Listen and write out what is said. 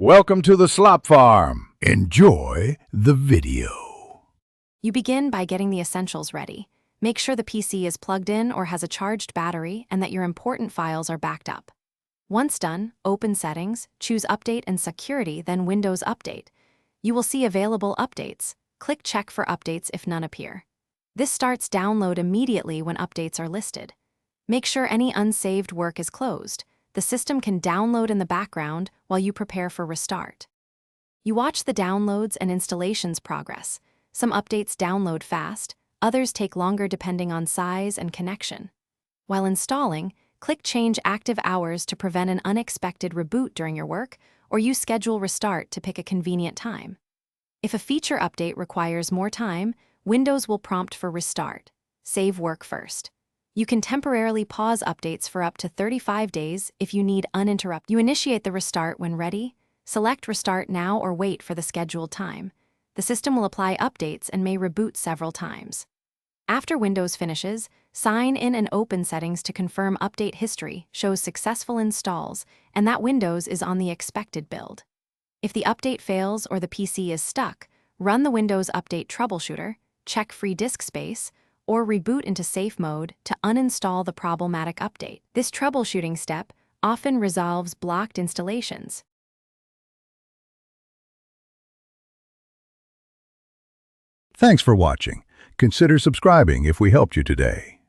Welcome to the Slop Farm. Enjoy the video. You begin by getting the essentials ready. Make sure the PC is plugged in or has a charged battery and that your important files are backed up. Once done, open Settings, choose Update and Security, then Windows Update. You will see available updates. Click Check for updates if none appear. This starts download immediately when updates are listed. Make sure any unsaved work is closed. The system can download in the background while you prepare for restart. You watch the downloads and installations progress. Some updates download fast, others take longer depending on size and connection. While installing, click Change Active Hours to prevent an unexpected reboot during your work, or use Schedule Restart to pick a convenient time. If a feature update requires more time, Windows will prompt for restart. Save work first. You can temporarily pause updates for up to 35 days if you need uninterrupted. You initiate the restart when ready. Select Restart Now or wait for the scheduled time. The system will apply updates and may reboot several times. After Windows finishes, sign in and open Settings to confirm update history shows successful installs and that Windows is on the expected build. If the update fails or the PC is stuck, run the Windows Update Troubleshooter, check free disk space, or reboot into safe mode to uninstall the problematic update. This troubleshooting step often resolves blocked installations. Thanks for watching. Consider subscribing if we helped you today.